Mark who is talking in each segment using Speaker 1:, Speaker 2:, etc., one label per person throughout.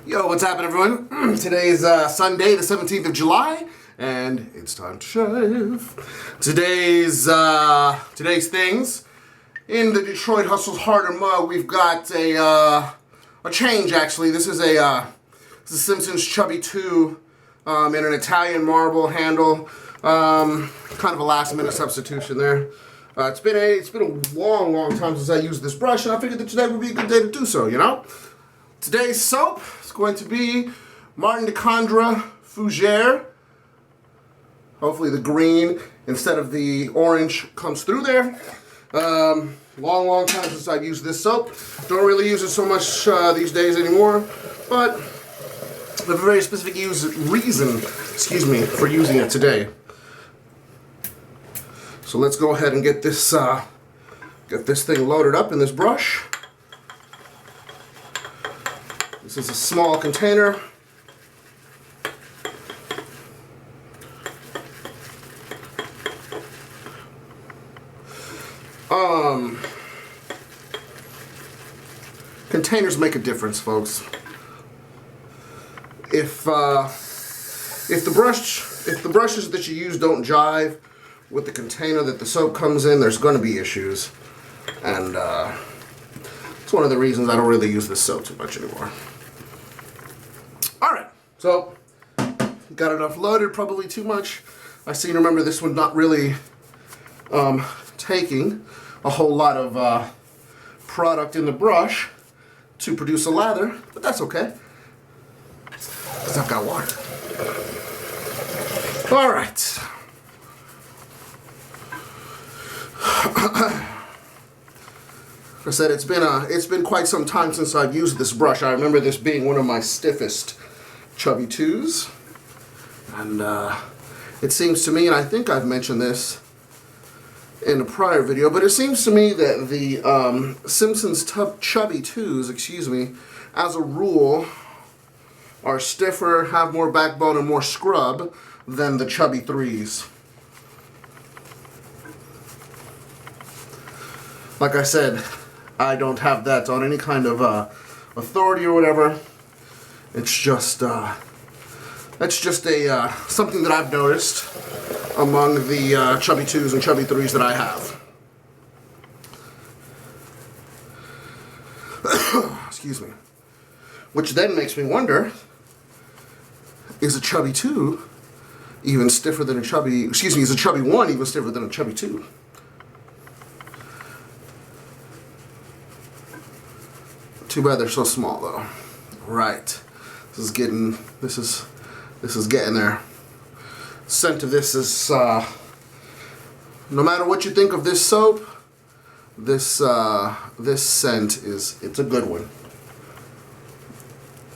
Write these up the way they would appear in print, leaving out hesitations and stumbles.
Speaker 1: Yo, what's happening, everyone? Today's Sunday, the 17th of July, and it's time to shave. Today's things in the Detroit Hustle's Harder mug. We've got a change. Actually, this is a Simpson's Chubby 2 in an Italian marble handle. Kind of a last-minute substitution there. It's been a long time since I used this brush, and I figured that today would be a good day to do so. You know. Today's soap is going to be Martin de Candre fougere. Hopefully the green instead of the orange comes through there. Long time since I've used this soap. Don't really use it so much these days anymore, but I have a very specific reason, for using it today. So let's go ahead and get this thing loaded up in this brush. This is a small container. Containers make a difference, folks. If the brushes that you use don't jive with the container that the soap comes in, there's going to be issues, and it's one of the reasons I don't really use this soap too much anymore. Alright, so got enough loaded, probably too much. I seem to remember this one not really taking a whole lot of product in the brush to produce a lather, but that's okay, because I've got water. Alright. Like I said, it's been quite some time since I've used this brush. I remember this being one of my stiffest Chubby 2s, and it seems to me, and I think I've mentioned this in a prior video, but it seems to me that the Simpson's Chubby 2s, as a rule, are stiffer, have more backbone, and more scrub than the Chubby 3s. Like I said, I don't have that on any kind of authority or whatever. It's just that's just a something that I've noticed among the Chubby 2s and Chubby 3s that I have. Excuse me. Which then makes me wonder, is a Chubby 2 even stiffer than a Chubby, is a Chubby 1 even stiffer than a Chubby 2? Too bad they're so small though. Right. This is getting there. Scent of this is no matter what you think of this soap, this scent it's a good one.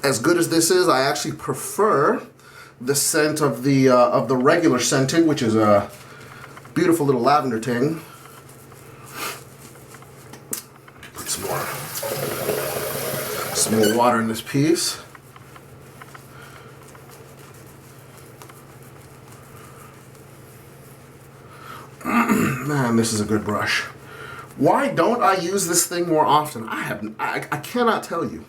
Speaker 1: As good as this is, I actually prefer the scent of the regular scented, which is a beautiful little lavender ting. Put some more water in this piece. Man, this is a good brush. Why don't I use this thing more often? I cannot tell you.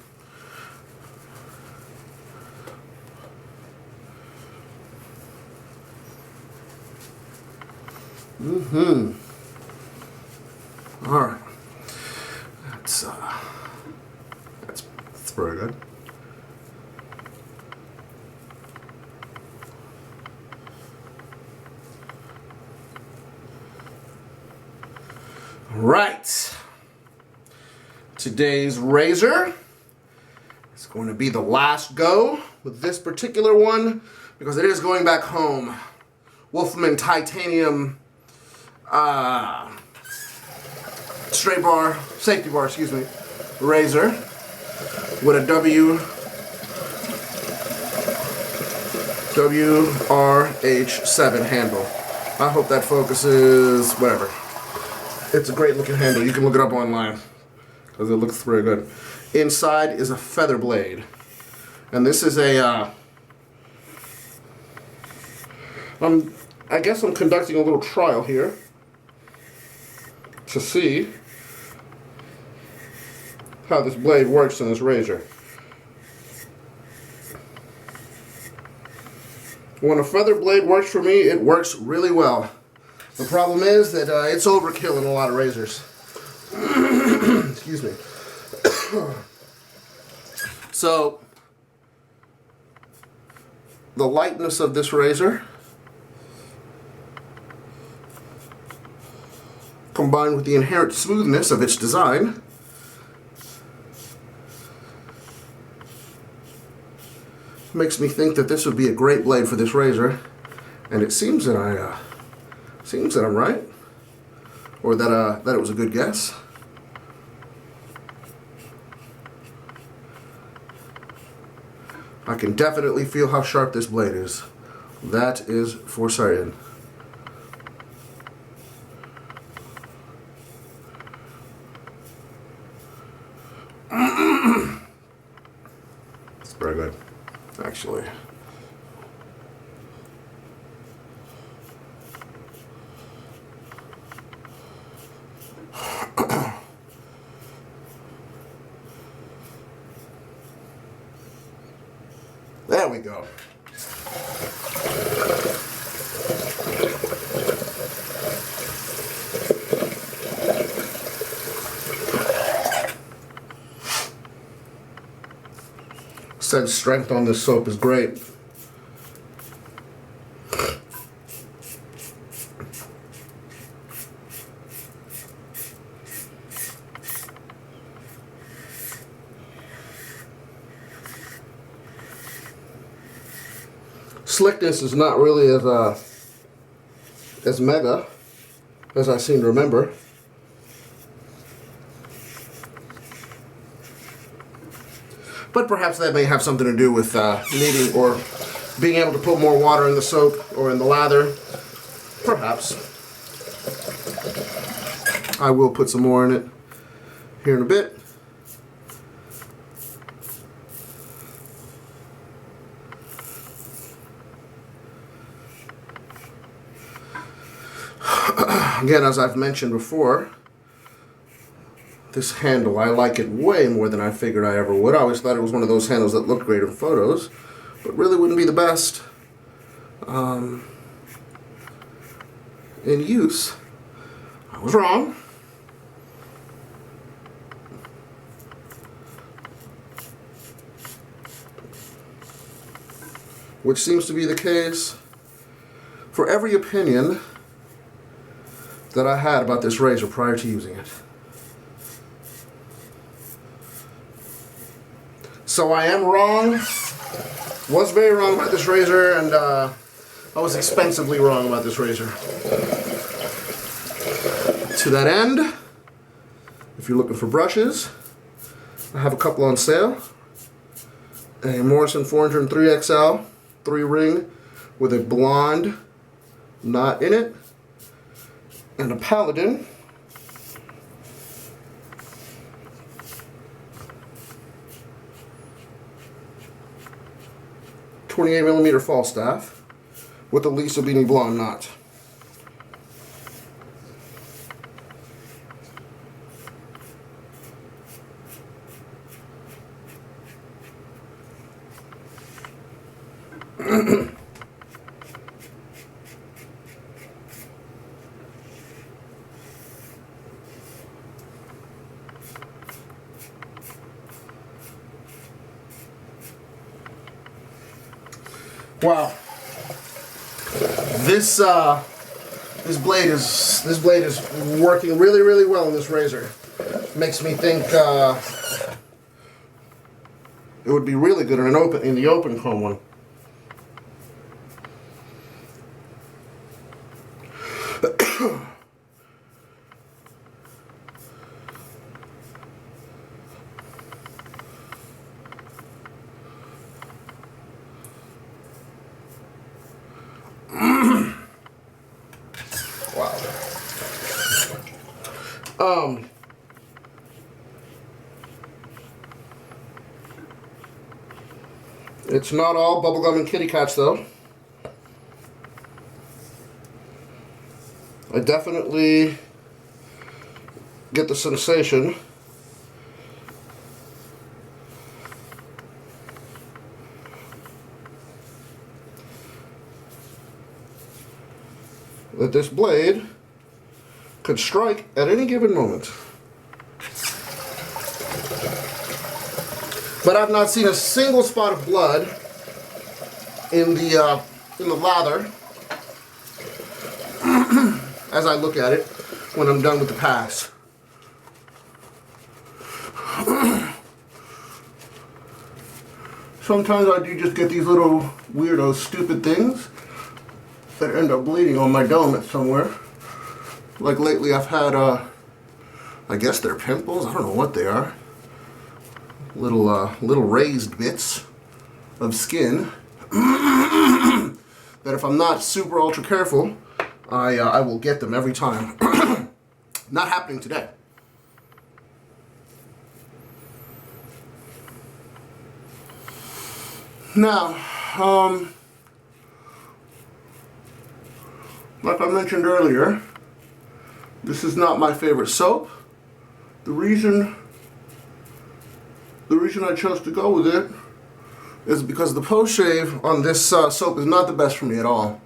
Speaker 1: All right. That's very good. Right. Today's razor is going to be the last go with this particular one because it is going back home. Wolfman titanium safety bar, razor with a WRH7 handle. I hope that focuses, whatever. It's a great looking handle. You can look it up online because it looks very good. Inside is a feather blade, and this is a I guess I'm conducting a little trial here to see how this blade works in this razor. When a feather blade works for me, it works really well. The problem is that it's overkill in a lot of razors. Excuse me. So, the lightness of this razor, combined with the inherent smoothness of its design, makes me think that this would be a great blade for this razor, and it seems that I'm right, or that it was a good guess. I can definitely feel how sharp this blade is. That is for certain. It's very good, actually. There we go. Said strength on this soap is great. Slickness is not really as mega as I seem to remember. But perhaps that may have something to do with needing or being able to put more water in the soap or in the lather. Perhaps. I will put some more in it here in a bit. Again, as I've mentioned before, this handle, I like it way more than I figured I ever would. I always thought it was one of those handles that looked great in photos, but really wouldn't be the best in use. I was wrong. Which seems to be the case for every opinion that I had about this razor prior to using it. So I am wrong. Was very wrong about this razor, and I was expensively wrong about this razor. To that end, if you're looking for brushes, I have a couple on sale. A Morrison 403 XL 3-ring with a blonde knot in it, and a Paladin .28mm Falstaff with a Lisa Beanie blonde knot. Wow, this blade is working really well in this razor. Makes me think it would be really good in the open comb one. It's not all bubblegum and kitty cats though. I definitely get the sensation that this blade could strike at any given moment. But I've not seen a single spot of blood in the lather as I look at it when I'm done with the pass. Sometimes I do just get these little weirdo stupid things that end up bleeding on my donut somewhere. Like lately I've had, I guess they're pimples, I don't know what they are. Little raised bits of skin that if I'm not super ultra careful, I will get them every time. Not happening today. Now, like I mentioned earlier, this is not my favorite soap. The reason I chose to go with it is because the post-shave on this soap is not the best for me at all.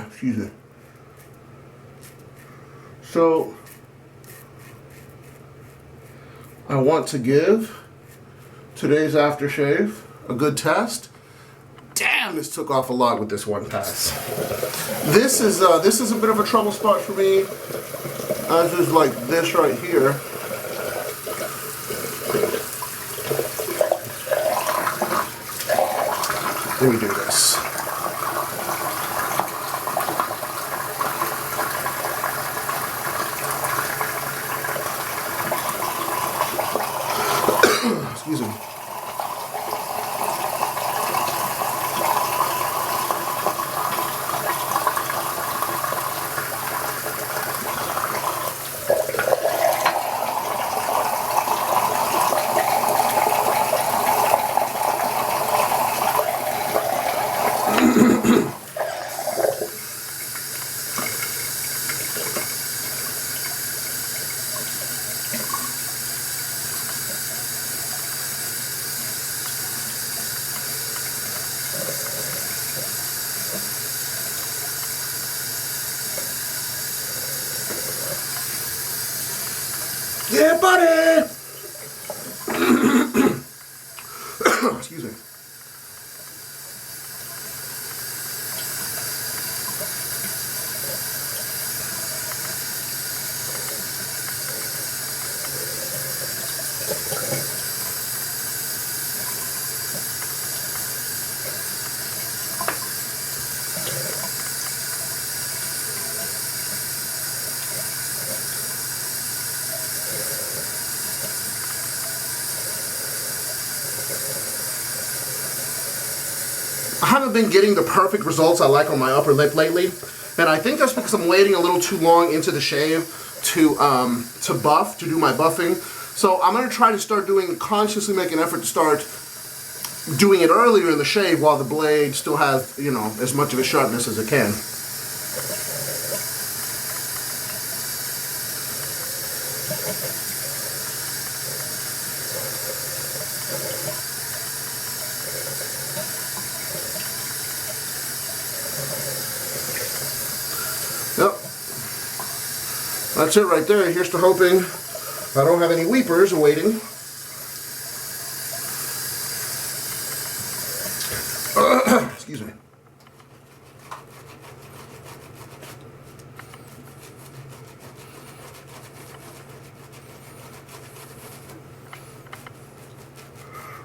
Speaker 1: Excuse me. So, I want to give today's aftershave a good test. Damn, this took off a lot with this one pass. This is a bit of a trouble spot for me, as is like this right here. Let me do this. Excuse me. Yeah, buddy! Excuse me. I haven't been getting the perfect results I like on my upper lip lately, and I think that's because I'm waiting a little too long into the shave to do my buffing. So I'm going to try to consciously make an effort to start doing it earlier in the shave while the blade still has, you know, as much of a sharpness as it can. Yep. That's it right there. Here's to hoping I don't have any weepers awaiting. Excuse me.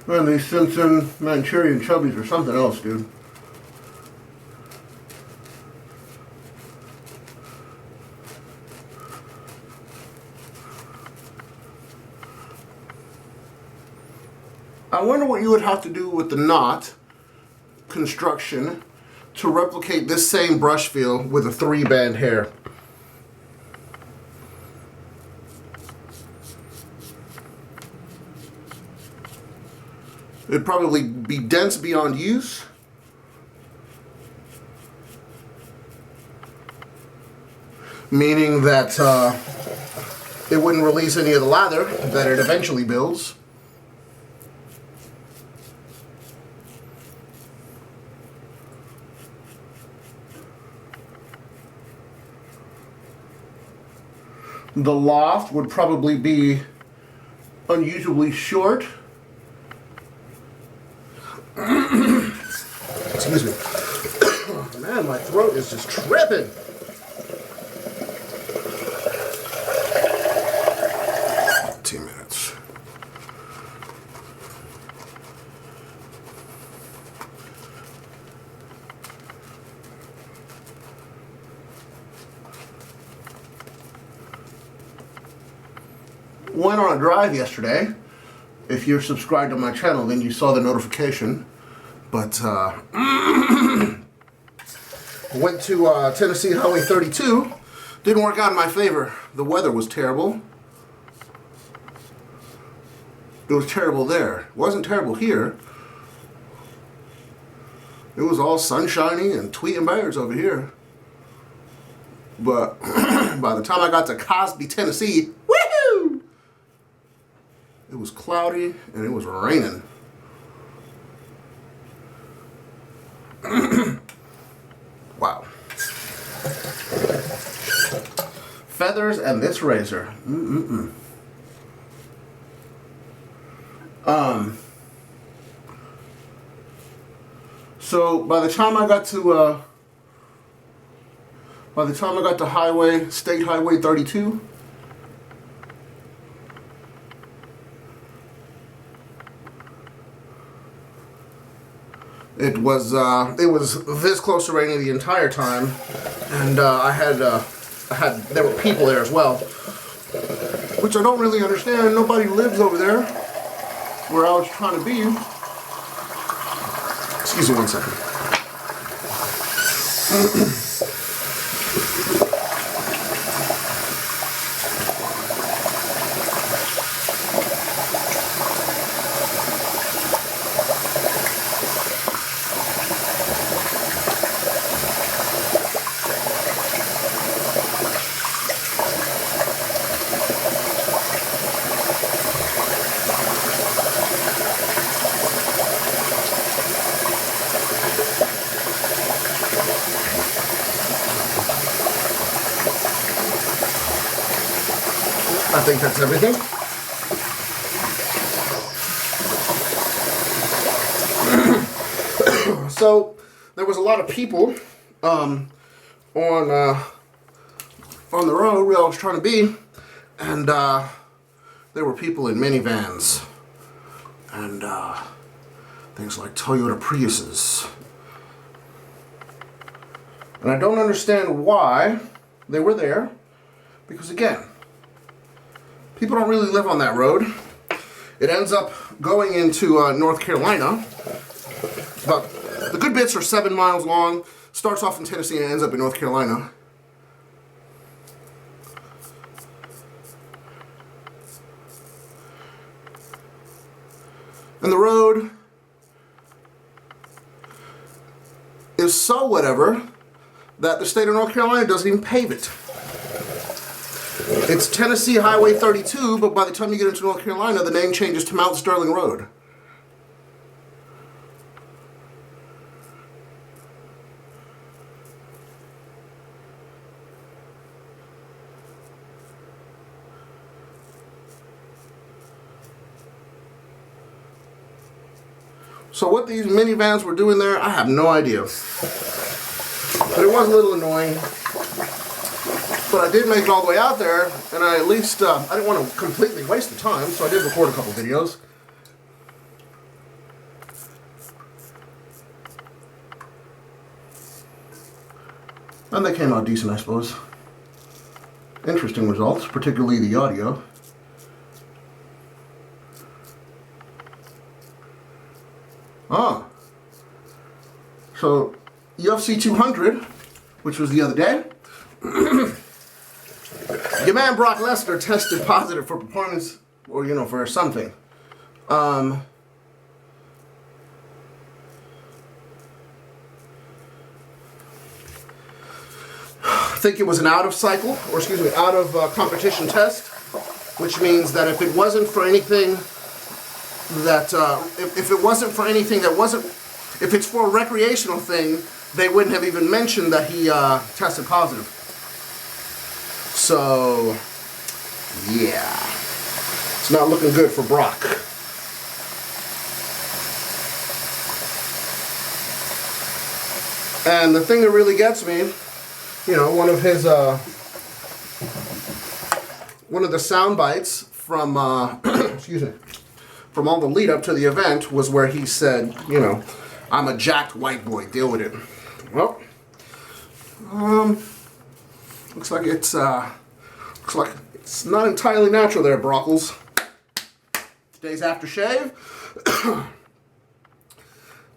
Speaker 1: Man, these Simpson Manchurian chubbies are something else, dude. I wonder what you would have to do with the knot construction to replicate this same brush feel with a 3-band hair. It'd probably be dense beyond use. Meaning that it wouldn't release any of the lather that it eventually builds. The loft would probably be unusually short. Excuse me. Man, my throat is just tripping. Went on a drive yesterday. If you're subscribed to my channel, then you saw the notification. But went to Tennessee Highway 32. Didn't work out in my favor. The weather was terrible. It was terrible there. It wasn't terrible here. It was all sunshiny and tweeting birds over here. But by the time I got to Cosby, Tennessee, woohoo! It was cloudy and it was raining. Wow. Feathers and this razor. So by the time I got to State Highway 32, it was this close to raining the entire time, and there were people there as well, which I don't really understand. Nobody lives over there where I was trying to be. Excuse me one second. I think that's everything. So there was a lot of people on the road where I was trying to be, and there were people in minivans and things like Toyota Priuses, and I don't understand why they were there, because again, people don't really live on that road. It ends up going into North Carolina. But the good bits are 7 miles long. Starts off in Tennessee and ends up in North Carolina. And the road is so whatever that the state of North Carolina doesn't even pave it. It's Tennessee Highway 32, but by the time you get into North Carolina, the name changes to Mount Sterling Road. So what these minivans were doing there, I have no idea. But it was a little annoying. But I did make it all the way out there, and I at least, I didn't want to completely waste the time, so I did record a couple videos. And they came out decent, I suppose. Interesting results, particularly the audio. Ah. So, UFC 200, which was the other day, your man Brock Lesnar tested positive for performance, or for something. I think it was an out of competition test, which means that if it wasn't for anything that, if it's for a recreational thing, they wouldn't have even mentioned that he tested positive. So, Yeah. It's not looking good for Brock. And the thing that really gets me, you know, one of the sound bites from, excuse me, from all the lead up to the event was where he said, you know, I'm a jacked white boy, deal with it. Well, looks like it's not entirely natural there, Brockles. Today's aftershave.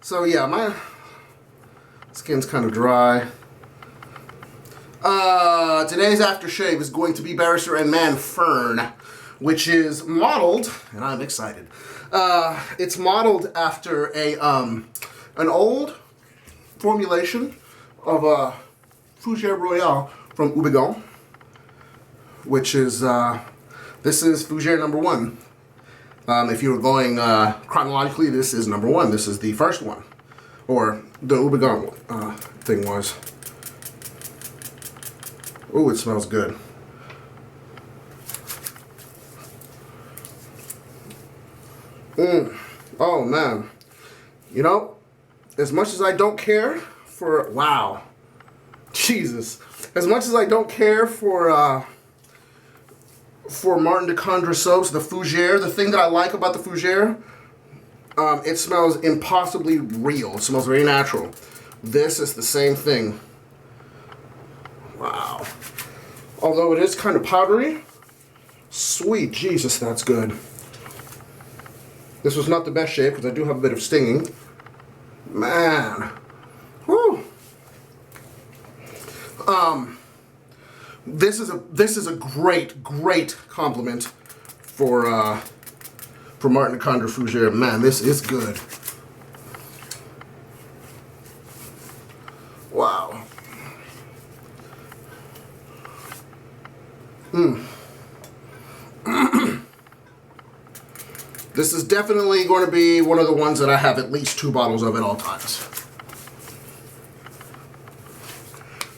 Speaker 1: So yeah, my skin's kind of dry. Today's aftershave is going to be Barrister and Mann Fern, which is modeled, and I'm excited. It's modeled after an old formulation of fougere royale from Ubigon, which is this is fougere number 1. If you were going chronologically, this is number 1. This is the first one, or the Ubigon thing was. Ooh, it smells good. Oh man, you know, as much as I don't care for, wow, Jesus, as much as I don't care for Martin de Candre soaps, the fougere, the thing that I like about the fougere, it smells impossibly real. It smells very natural. This is the same thing. Wow. Although it is kind of powdery, sweet Jesus, that's good. This was not the best shave because I do have a bit of stinging. Man. Whew. This is a great compliment for Martin de Candre fougere. Man, this is good. Wow. This is definitely going to be one of the ones that I have at least 2 bottles of at all times.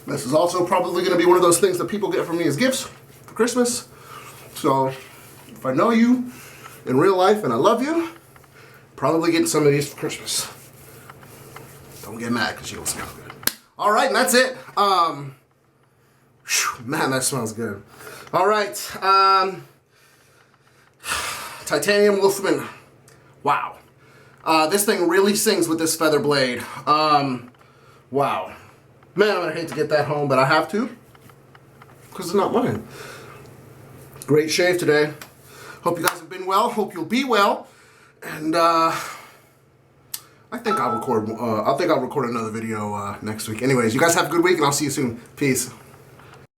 Speaker 1: This is also probably going to be one of those things that people get from me as gifts for Christmas. So, if I know you in real life and I love you, probably getting some of these for Christmas. Don't get mad because you don't smell good. All right, and that's it. Man, that smells good. All right. Titanium Wolfman. Wow. This thing really sings with this feather blade. Wow. Man, I'm gonna hate to get that home, but I have to, because it's not mine. Great shave today. Hope you guys have been well. Hope you'll be well. And I think I'll record. I'll record another video next week. Anyways, you guys have a good week, and I'll see you soon. Peace.